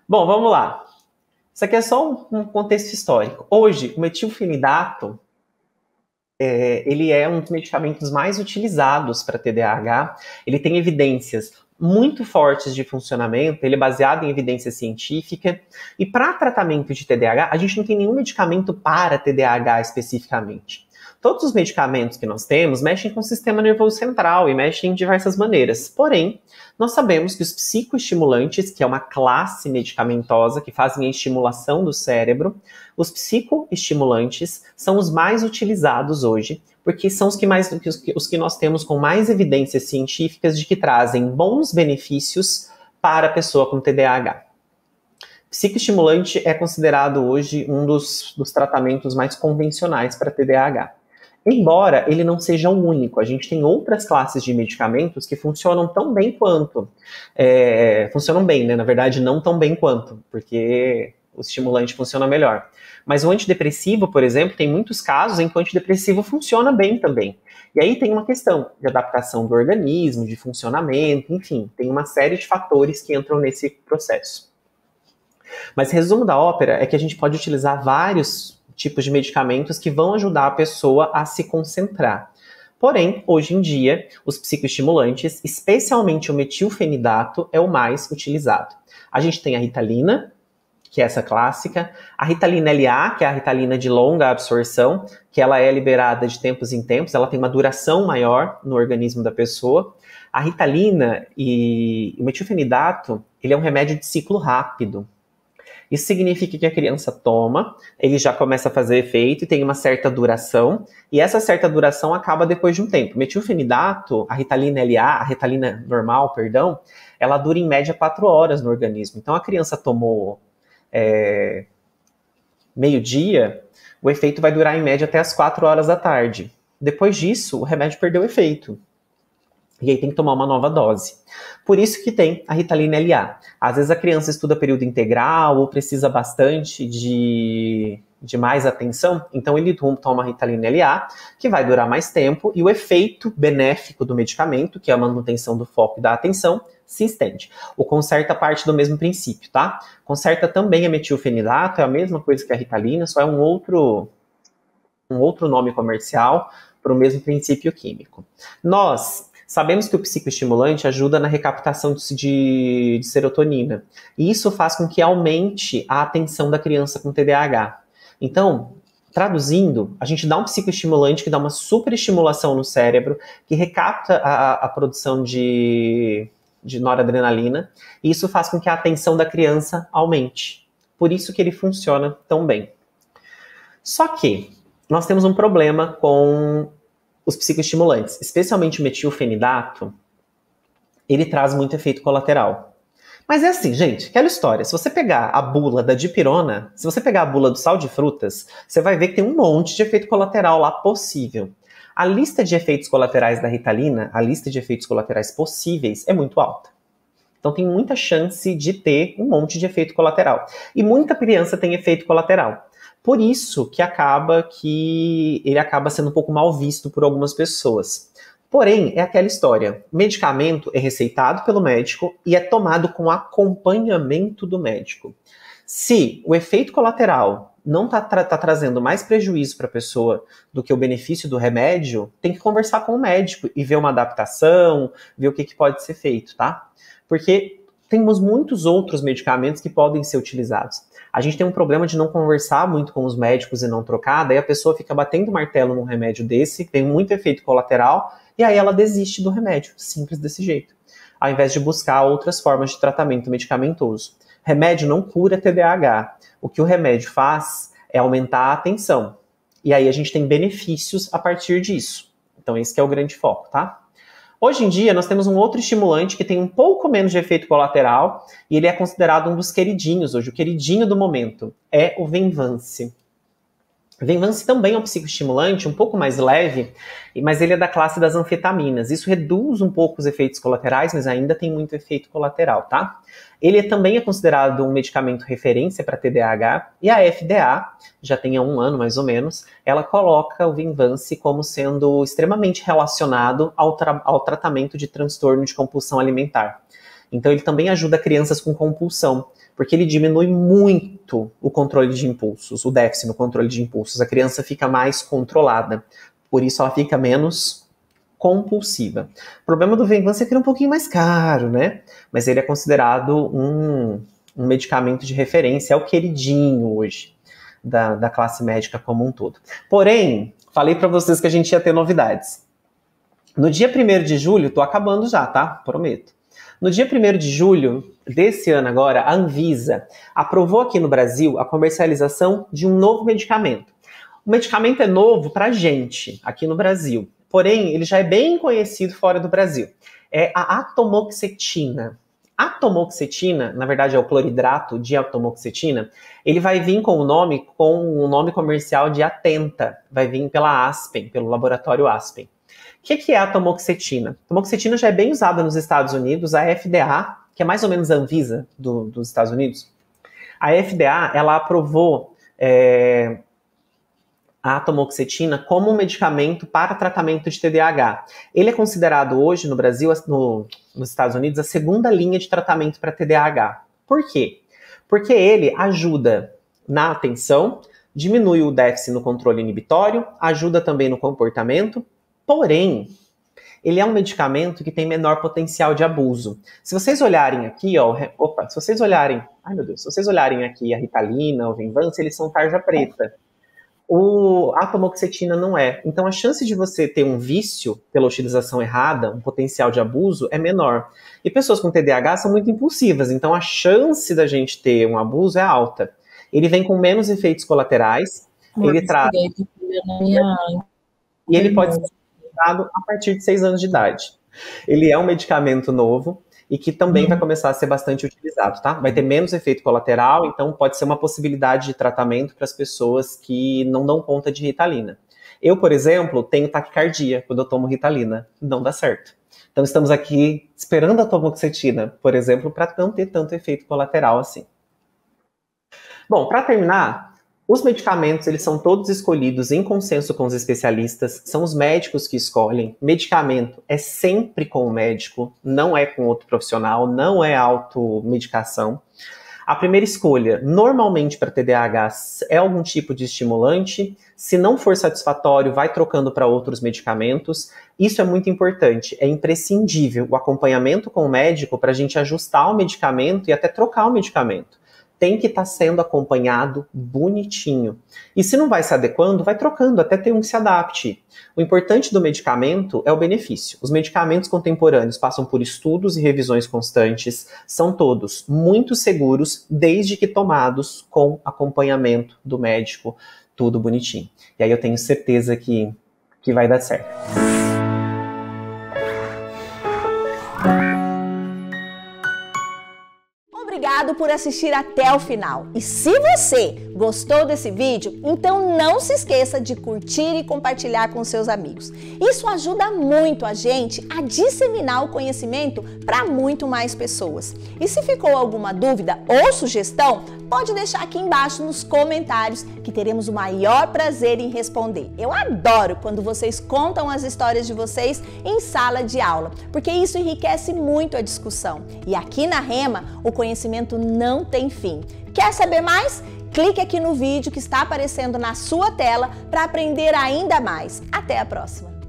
Bom, vamos lá. Isso aqui é só um contexto histórico. Hoje, o metilfenidato, ele é um dos medicamentos mais utilizados para TDAH. Ele tem evidências muito fortes de funcionamento, ele é baseado em evidência científica. E para tratamento de TDAH, a gente não tem nenhum medicamento para TDAH especificamente. Todos os medicamentos que nós temos mexem com o sistema nervoso central e mexem de diversas maneiras. Porém, nós sabemos que os psicoestimulantes, que é uma classe medicamentosa que fazem a estimulação do cérebro, os psicoestimulantes são os mais utilizados hoje, porque são os que nós temos com mais evidências científicas de que trazem bons benefícios para a pessoa com TDAH. Psicoestimulante é considerado hoje um dos tratamentos mais convencionais para TDAH. Embora ele não seja o único, a gente tem outras classes de medicamentos que funcionam tão bem quanto. Funcionam bem, né? Na verdade, não tão bem quanto, porque o estimulante funciona melhor. Mas o antidepressivo, por exemplo, tem muitos casos em que o antidepressivo funciona bem também. E aí tem uma questão de adaptação do organismo, de funcionamento, enfim, tem uma série de fatores que entram nesse processo. Mas resumo da ópera é que a gente pode utilizar vários tipos de medicamentos que vão ajudar a pessoa a se concentrar. Porém, hoje em dia, os psicoestimulantes, especialmente o metilfenidato, é o mais utilizado. A gente tem a Ritalina, que é essa clássica, a Ritalina LA, que é a Ritalina de longa absorção, que ela é liberada de tempos em tempos, ela tem uma duração maior no organismo da pessoa. A Ritalina e o metilfenidato, ele é um remédio de ciclo rápido. Isso significa que a criança toma, ele já começa a fazer efeito e tem uma certa duração, e essa certa duração acaba depois de um tempo. Metilfenidato, a Ritalina LA, a Ritalina normal, perdão, ela dura em média 4 horas no organismo. Então a criança tomou meio-dia, o efeito vai durar em média até as 4 horas da tarde. Depois disso, o remédio perdeu efeito. E aí tem que tomar uma nova dose. Por isso que tem a Ritalina LA. Às vezes a criança estuda período integral ou precisa bastante de mais atenção, então ele toma a Ritalina LA, que vai durar mais tempo, e o efeito benéfico do medicamento, que é a manutenção do foco e da atenção, se estende. O Concerta parte do mesmo princípio, tá? Concerta também é metilfenidato, é a mesma coisa que a Ritalina, só é um outro nome comercial para o mesmo princípio químico. Nós sabemos que o psicoestimulante ajuda na recaptação de serotonina. E isso faz com que aumente a atenção da criança com TDAH. Então, traduzindo, a gente dá um psicoestimulante que dá uma superestimulação no cérebro, que recapta a produção de noradrenalina, e isso faz com que a atenção da criança aumente. Por isso que ele funciona tão bem. Só que nós temos um problema com os psicoestimulantes, especialmente o metilfenidato, ele traz muito efeito colateral. Mas é assim, gente, aquela história, se você pegar a bula da dipirona, se você pegar a bula do sal de frutas, você vai ver que tem um monte de efeito colateral lá possível. A lista de efeitos colaterais da Ritalina, a lista de efeitos colaterais possíveis, é muito alta. Então tem muita chance de ter um monte de efeito colateral. E muita criança tem efeito colateral. Por isso que ele acaba sendo um pouco mal visto por algumas pessoas. Porém, é aquela história. Medicamento é receitado pelo médico e é tomado com acompanhamento do médico. Se o efeito colateral não tá trazendo mais prejuízo para a pessoa do que o benefício do remédio, tem que conversar com o médico e ver uma adaptação, ver o que pode ser feito, tá? Porque temos muitos outros medicamentos que podem ser utilizados. A gente tem um problema de não conversar muito com os médicos e não trocar, daí a pessoa fica batendo martelo num remédio desse, tem muito efeito colateral, e aí ela desiste do remédio, simples desse jeito, ao invés de buscar outras formas de tratamento medicamentoso. Remédio não cura TDAH. O que o remédio faz é aumentar a atenção. E aí a gente tem benefícios a partir disso. Então esse que é o grande foco, tá? Hoje em dia nós temos um outro estimulante que tem um pouco menos de efeito colateral e ele é considerado um dos queridinhos hoje. O queridinho do momento é o Venvance. Venvance também é um psicoestimulante um pouco mais leve, mas ele é da classe das anfetaminas. Isso reduz um pouco os efeitos colaterais, mas ainda tem muito efeito colateral, tá? Ele também é considerado um medicamento referência para TDAH, e a FDA, já tem há 1 ano mais ou menos, ela coloca o Venvance como sendo extremamente relacionado ao tratamento de transtorno de compulsão alimentar. Então ele também ajuda crianças com compulsão, porque ele diminui muito o controle de impulsos, o déficit no controle de impulsos. A criança fica mais controlada, por isso ela fica menos compulsiva. O problema do Venvance é que ele é um pouquinho mais caro, né? Mas ele é considerado um medicamento de referência, é o queridinho hoje da classe médica como um todo. Porém, falei para vocês que a gente ia ter novidades. No dia 1º de julho, tô acabando já, tá? Prometo. No dia 1º de julho desse ano agora, a Anvisa aprovou aqui no Brasil a comercialização de um novo medicamento. O medicamento é novo pra gente, aqui no Brasil. Porém, ele já é bem conhecido fora do Brasil. É a atomoxetina. A atomoxetina, na verdade é o cloridrato de atomoxetina, ele vai vir com o nome comercial de Atenta. Vai vir pela Aspen, pelo laboratório Aspen. O que é a atomoxetina? A atomoxetina já é bem usada nos Estados Unidos, a FDA, que é mais ou menos a Anvisa dos Estados Unidos. A FDA, ela aprovou a atomoxetina como um medicamento para tratamento de TDAH. Ele é considerado hoje no Brasil, nos Estados Unidos, a 2ª linha de tratamento para TDAH. Por quê? Porque ele ajuda na atenção, diminui o déficit no controle inibitório, ajuda também no comportamento. Porém, ele é um medicamento que tem menor potencial de abuso. Se vocês olharem aqui, se vocês olharem aqui a Ritalina, o Venvance, eles são tarja preta. A atomoxetina não é. Então a chance de você ter um vício pela utilização errada, um potencial de abuso, é menor. E pessoas com TDAH são muito impulsivas, então a chance da gente ter um abuso é alta. Ele vem com menos efeitos colaterais, ele traz... E ele pode ser a partir de 6 anos de idade. Ele é um medicamento novo e que também vai começar a ser bastante utilizado, tá? Vai ter menos efeito colateral, então pode ser uma possibilidade de tratamento para as pessoas que não dão conta de Ritalina. Eu, por exemplo, tenho taquicardia quando eu tomo Ritalina. Não dá certo. Então estamos aqui esperando a atomoxetina, por exemplo, para não ter tanto efeito colateral assim. Bom, para terminar... Os medicamentos, eles são todos escolhidos em consenso com os especialistas, são os médicos que escolhem. Medicamento é sempre com o médico, não é com outro profissional, não é automedicação. A primeira escolha, normalmente para TDAH, é algum tipo de estimulante. Se não for satisfatório, vai trocando para outros medicamentos. Isso é muito importante, é imprescindível o acompanhamento com o médico para a gente ajustar o medicamento e até trocar o medicamento. Tem que estar sendo acompanhado bonitinho. E se não vai se adequando, vai trocando até ter um que se adapte. O importante do medicamento é o benefício. Os medicamentos contemporâneos passam por estudos e revisões constantes, são todos muito seguros, desde que tomados com acompanhamento do médico, tudo bonitinho. E aí eu tenho certeza que vai dar certo. Obrigado por assistir até o final. E se você gostou desse vídeo, então não se esqueça de curtir e compartilhar com seus amigos. Isso ajuda muito a gente a disseminar o conhecimento para muito mais pessoas. E se ficou alguma dúvida ou sugestão, pode deixar aqui embaixo nos comentários que teremos o maior prazer em responder. Eu adoro quando vocês contam as histórias de vocês em sala de aula, porque isso enriquece muito a discussão. E aqui na Rema, o conhecimento conhecimento não tem fim. Quer saber mais? Clique aqui no vídeo que está aparecendo na sua tela para aprender ainda mais. Até a próxima!